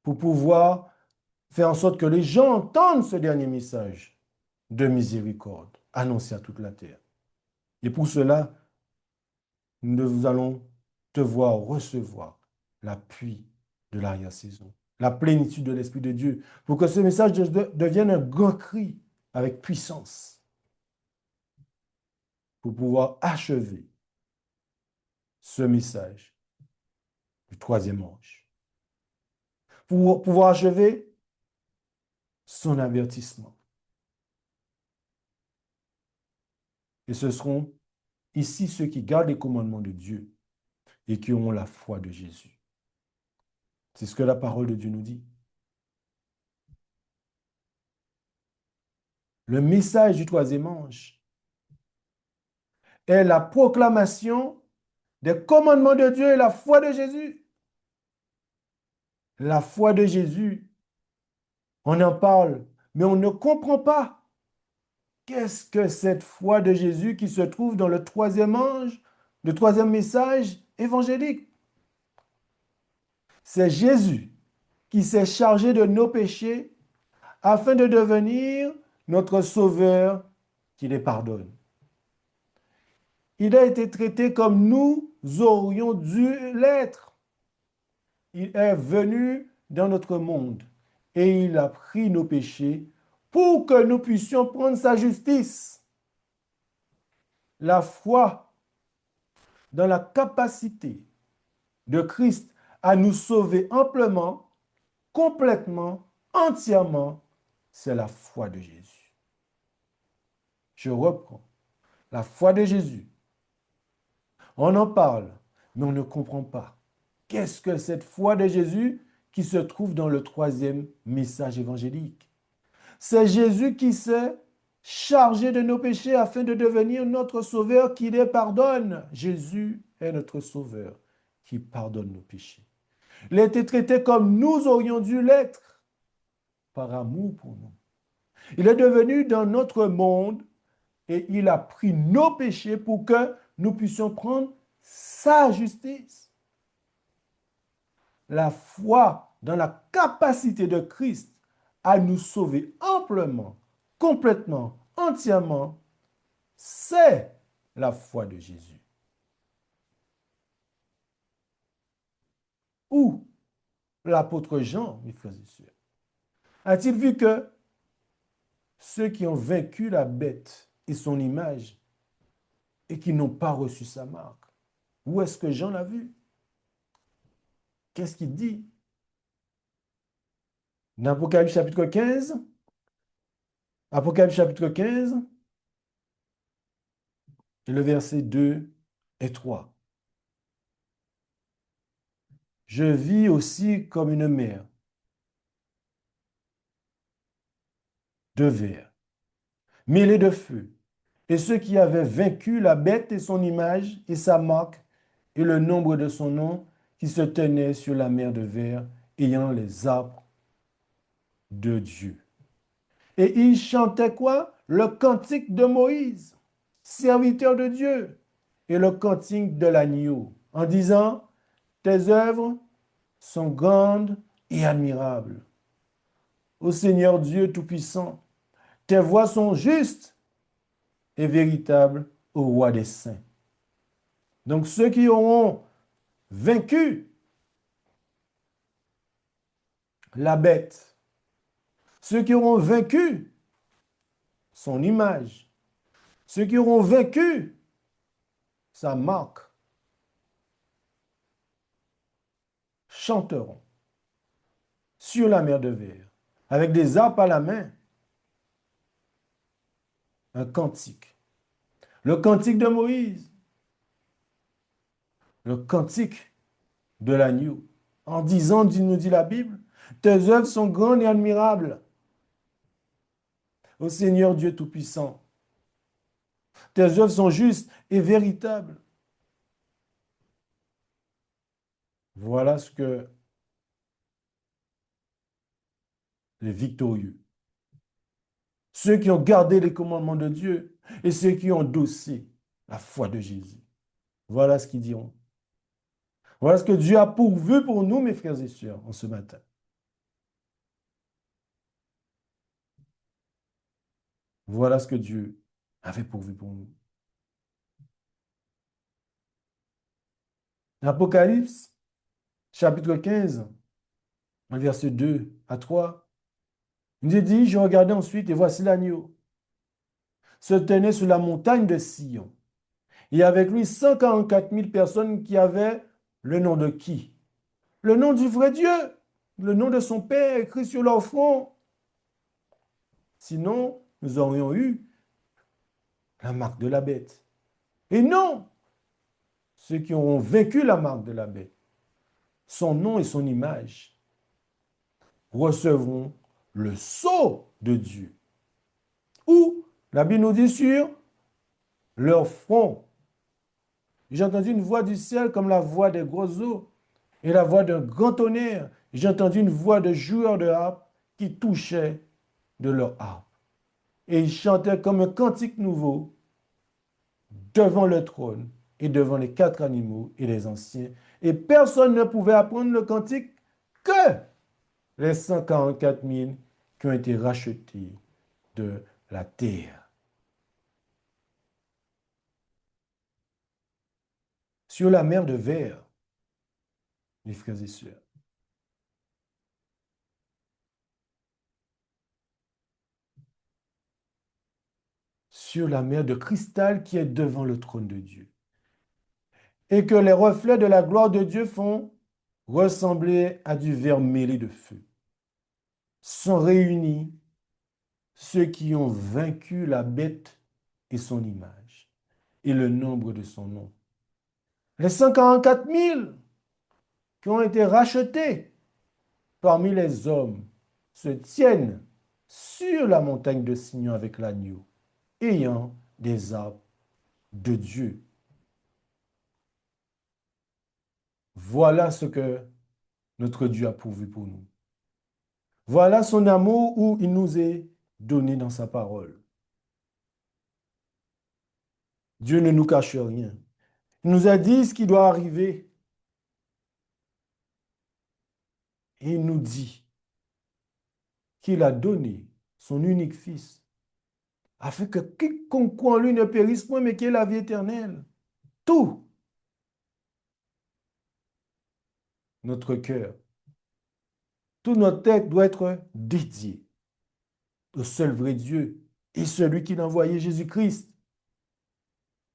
pour pouvoir faire en sorte que les gens entendent ce dernier message de miséricorde annoncé à toute la terre. Et pour cela, nous allons devoir recevoir l'appui de l'arrière-saison, la plénitude de l'Esprit de Dieu, pour que ce message devienne un grand cri avec puissance, pour pouvoir achever ce message du troisième ange, pour pouvoir achever son avertissement. Et ce seront ici ceux qui gardent les commandements de Dieu et qui auront la foi de Jésus. C'est ce que la parole de Dieu nous dit. Le message du troisième ange est la proclamation des commandements de Dieu et la foi de Jésus. La foi de Jésus, on en parle, mais on ne comprend pas. Qu'est-ce que cette foi de Jésus qui se trouve dans le troisième ange, le troisième message évangélique? C'est Jésus qui s'est chargé de nos péchés afin de devenir notre sauveur qui les pardonne. Il a été traité comme nous aurions dû l'être. Il est venu dans notre monde et il a pris nos péchés pour que nous puissions prendre sa justice. La foi dans la capacité de Christ à nous sauver amplement, complètement, entièrement, c'est la foi de Jésus. Je reprends. La foi de Jésus. On en parle, mais on ne comprend pas. Qu'est-ce que cette foi de Jésus qui se trouve dans le troisième message évangélique? C'est Jésus qui s'est chargé de nos péchés afin de devenir notre sauveur qui les pardonne. Jésus est notre sauveur qui pardonne nos péchés. Il a été traité comme nous aurions dû l'être, par amour pour nous. Il est devenu dans notre monde et il a pris nos péchés pour que nous puissions prendre sa justice. La foi dans la capacité de Christ à nous sauver amplement, complètement, entièrement, c'est la foi de Jésus. Ou l'apôtre Jean, mes frères et sœurs, A-t-il vu que ceux qui ont vaincu la bête et son image et qui n'ont pas reçu sa marque? Où est-ce que Jean l'a vu? Qu'est-ce qu'il dit? Dans Apocalypse chapitre 15, Apocalypse chapitre 15, et le verset 2 et 3. Je vis aussi comme une mer de verre, mêlée de feu, et ceux qui avaient vaincu la bête et son image et sa marque et le nombre de son nom, qui se tenaient sur la mer de verre, ayant les arbres de Dieu. Et ils chantaient quoi? Le cantique de Moïse, serviteur de Dieu, et le cantique de l'agneau, en disant, tes œuvres sont grandes et admirables. Ô Seigneur Dieu Tout-Puissant, tes voies sont justes et véritables au roi des saints. Donc ceux qui auront vaincu la bête, ceux qui auront vaincu son image, ceux qui auront vaincu sa marque, chanteront sur la mer de verre, avec des harpes à la main, un cantique. Le cantique de Moïse, le cantique de l'agneau, en disant, nous dit la Bible, tes œuvres sont grandes et admirables, ô Seigneur Dieu Tout-Puissant. Tes œuvres sont justes et véritables. Voilà ce que les victorieux, ceux qui ont gardé les commandements de Dieu et ceux qui ont endossé la foi de Jésus. Voilà ce qu'ils diront. Voilà ce que Dieu a pourvu pour nous, mes frères et sœurs, en ce matin. Voilà ce que Dieu avait pourvu pour nous. L'Apocalypse, chapitre 15, verset 2 à 3, il nous est dit, je regardais ensuite et voici l'agneau se tenait sur la montagne de Sion. Et avec lui 144 000 personnes qui avaient le nom de qui? Le nom du vrai Dieu, le nom de son Père écrit sur leur front. Sinon, nous aurions eu la marque de la bête. Et non, ceux qui auront vaincu la marque de la bête, son nom et son image, recevront le sceau de Dieu. Ou, la Bible nous dit sur leur front. J'ai entendu une voix du ciel comme la voix des gros eaux et la voix d'un grand tonnerre. J'ai entendu une voix de joueurs de harpe qui touchaient de leur harpe. Et ils chantaient comme un cantique nouveau devant le trône et devant les quatre animaux et les anciens. Et personne ne pouvait apprendre le cantique que les 144 000 qui ont été rachetés de la terre. Sur la mer de verre, mes frères et sœurs, sur la mer de cristal qui est devant le trône de Dieu, et que les reflets de la gloire de Dieu font ressembler à du verre mêlé de feu, sont réunis ceux qui ont vaincu la bête et son image, et le nombre de son nom. Les 144 000 qui ont été rachetés parmi les hommes se tiennent sur la montagne de Sion avec l'agneau, ayant des arbres de Dieu. Voilà ce que notre Dieu a pourvu pour nous. Voilà son amour où il nous est donné dans sa parole. Dieu ne nous cache rien. Il nous a dit ce qui doit arriver. Et il nous dit qu'il a donné son unique Fils, afin que quiconque croit en lui ne périsse point, mais qu'il ait la vie éternelle. Tout notre cœur Toute notre tête doit être dédiée au seul vrai Dieu et celui qui l'a envoyé, Jésus-Christ.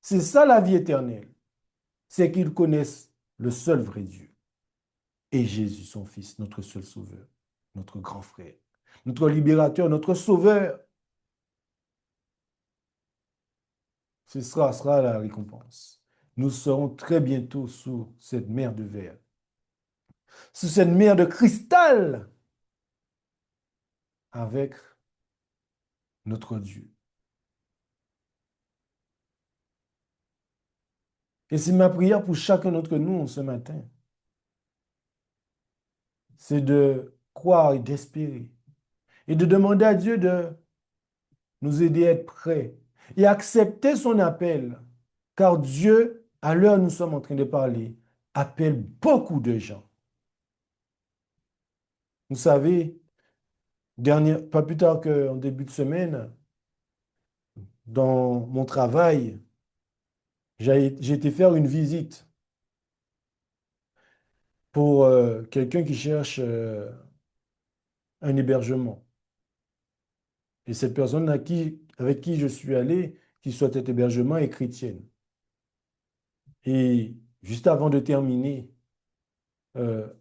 C'est ça la vie éternelle. C'est qu'ils connaissent le seul vrai Dieu et Jésus, son Fils, notre seul Sauveur, notre grand frère, notre libérateur, notre Sauveur. Ce sera la récompense. Nous serons très bientôt sous cette mer de verre, sous cette mer de cristal avec notre Dieu. Et c'est ma prière pour chacun d'entre nous ce matin, c'est de croire et d'espérer et de demander à Dieu de nous aider à être prêts et accepter son appel. Car Dieu, à l'heure où nous sommes en train de parler, appelle beaucoup de gens. Vous savez, pas plus tard qu'en début de semaine, dans mon travail, j'ai été faire une visite pour quelqu'un qui cherche un hébergement. Et cette personne avec qui je suis allé, qui souhaite cet hébergement, est chrétienne. Et juste avant de terminer euh,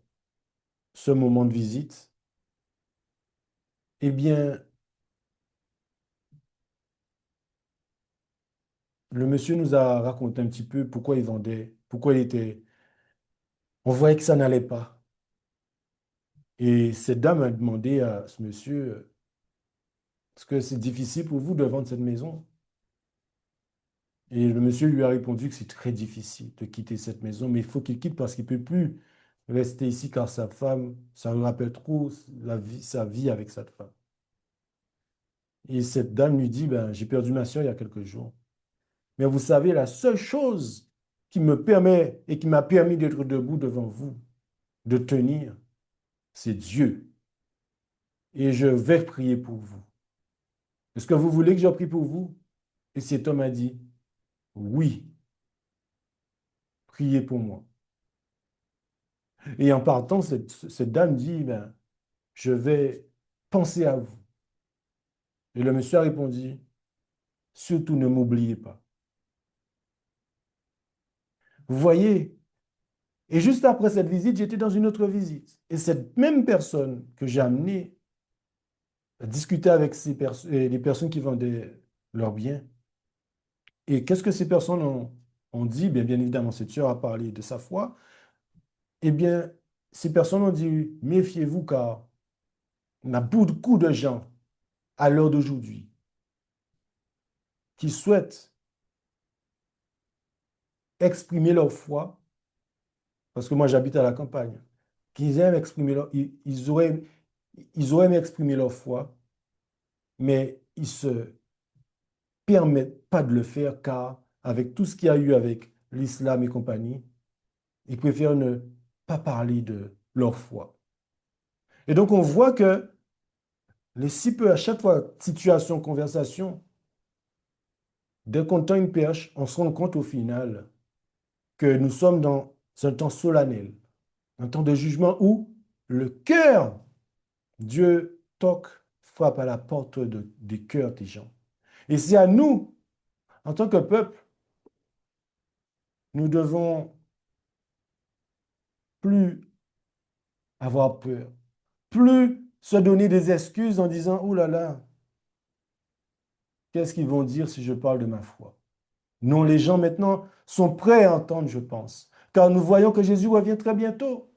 ce moment de visite, eh bien, le monsieur nous a raconté un petit peu pourquoi il vendait, pourquoi il était. On voyait que ça n'allait pas. Et cette dame a demandé à ce monsieur, est-ce que c'est difficile pour vous de vendre cette maison? Et le monsieur lui a répondu que c'est très difficile de quitter cette maison, mais il faut qu'il quitte parce qu'il ne peut plus rester ici car sa femme, ça lui rappelle trop sa vie avec cette femme. Et cette dame lui dit, ben, j'ai perdu ma soeur il y a quelques jours. Mais vous savez, la seule chose qui me permet et qui m'a permis d'être debout devant vous, de tenir, c'est Dieu. Et je vais prier pour vous. Est-ce que vous voulez que je prie pour vous? Et cet homme a dit, oui, priez pour moi. Et en partant, cette dame dit, ben, je vais penser à vous. Et le monsieur a répondu, surtout ne m'oubliez pas. Vous voyez, et juste après cette visite, j'étais dans une autre visite. Et cette même personne que j'ai amenée à discuter avec les personnes qui vendaient leurs biens. Et qu'est-ce que ces personnes ont dit? Bien évidemment, cette sœur a parlé de sa foi. Eh bien, ces personnes ont dit, méfiez-vous car on a beaucoup de gens à l'heure d'aujourd'hui qui souhaitent exprimer leur foi, parce que moi j'habite à la campagne, qu'ils aiment exprimer ils auraient aimé exprimer leur foi, mais ils ne se permettent pas de le faire car avec tout ce qu'il y a eu avec l'islam et compagnie, ils préfèrent ne pas parler de leur foi. Et donc on voit que les si peu à chaque fois, situation, conversation, dès qu'on tend une perche, on se rend compte au final que nous sommes dans un temps solennel, un temps de jugement où le cœur, Dieu toque, frappe à la porte des cœurs des gens. Et c'est à nous, en tant que peuple, nous devons plus avoir peur, plus se donner des excuses en disant, oh là là, qu'est-ce qu'ils vont dire si je parle de ma foi? Non, les gens maintenant sont prêts à entendre, je pense, car nous voyons que Jésus revient très bientôt.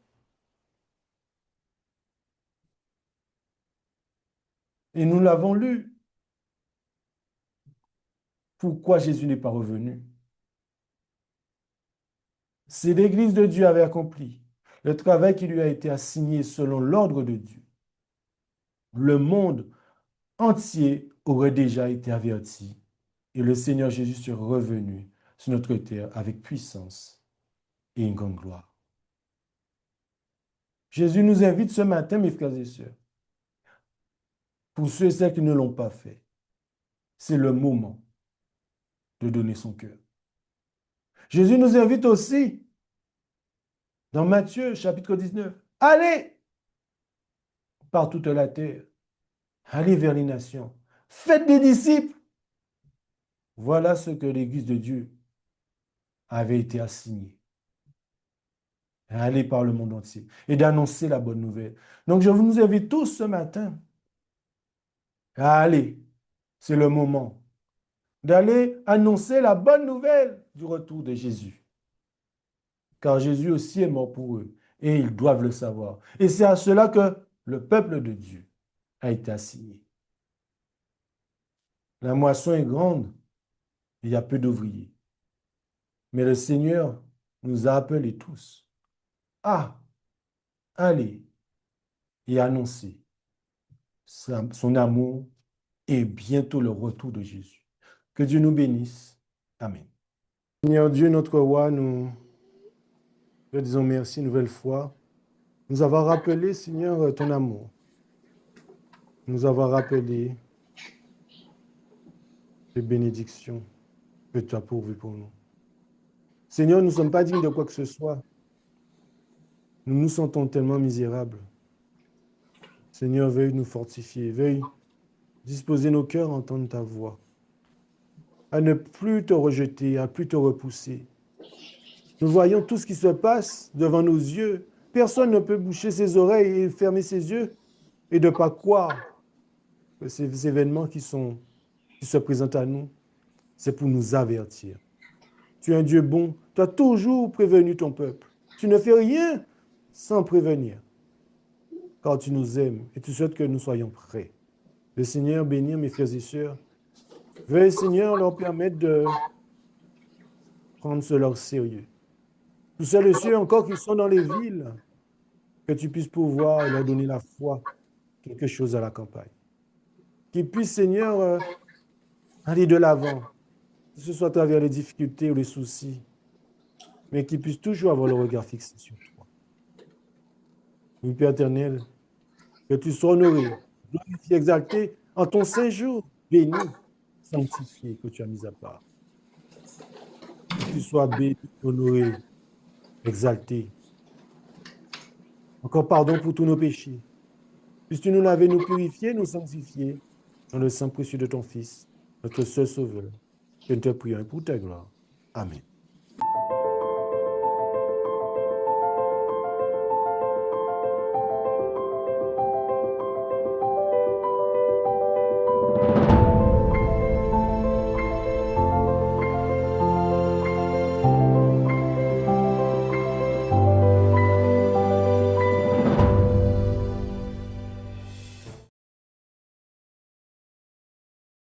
Et nous l'avons lu. Pourquoi Jésus n'est pas revenu? Si l'Église de Dieu avait accompli le travail qui lui a été assigné selon l'ordre de Dieu, le monde entier aurait déjà été averti et le Seigneur Jésus serait revenu sur notre terre avec puissance et une grande gloire. Jésus nous invite ce matin, mes frères et sœurs, pour ceux et celles qui ne l'ont pas fait, c'est le moment de donner son cœur. Jésus nous invite aussi dans Matthieu chapitre 19. Allez, par toute la terre. Allez vers les nations. Faites des disciples. Voilà ce que l'Église de Dieu avait été assignée. Aller par le monde entier et d'annoncer la bonne nouvelle. Donc, je vous invite tous ce matin à aller. C'est le moment d'aller annoncer la bonne nouvelle du retour de Jésus. Car Jésus aussi est mort pour eux et ils doivent le savoir. Et c'est à cela que le peuple de Dieu a été assigné. La moisson est grande, il y a peu d'ouvriers. Mais le Seigneur nous a appelés tous à aller et annoncer son amour et bientôt le retour de Jésus. Que Dieu nous bénisse. Amen. Seigneur Dieu, notre roi, nous te disons merci une nouvelle fois. Nous avons rappelé, Seigneur, ton amour. Nous avons rappelé les bénédictions que tu as pourvues pour nous. Seigneur, nous ne sommes pas dignes de quoi que ce soit. Nous nous sentons tellement misérables. Seigneur, veuille nous fortifier, veuille disposer nos cœurs à entendre ta voix, à ne plus te rejeter, à plus te repousser. Nous voyons tout ce qui se passe devant nos yeux. Personne ne peut boucher ses oreilles et fermer ses yeux et ne pas croire que ces événements qui se présentent à nous, c'est pour nous avertir. Tu es un Dieu bon, tu as toujours prévenu ton peuple. Tu ne fais rien sans prévenir, car tu nous aimes et tu souhaites que nous soyons prêts. Le Seigneur bénisse mes frères et sœurs. Veuille, Seigneur, leur permettre de prendre cela au sérieux. Tous celles et ceux encore qui sont dans les villes, que tu puisses pouvoir leur donner la foi, quelque chose à la campagne. Qu'ils puissent, Seigneur, aller de l'avant, que ce soit à travers les difficultés ou les soucis, mais qu'ils puissent toujours avoir le regard fixé sur toi. Oui, Père éternel, que tu sois honoré, glorifié, exalté en ton saint jour, béni, sanctifié que tu as mis à part. Que tu sois béni, honoré, exalté. Encore pardon pour tous nos péchés. Puisses-tu nous laver, nous purifier, nous sanctifier dans le sang précieux de ton Fils, notre seul Sauveur. Que nous te prions pour ta gloire. Amen.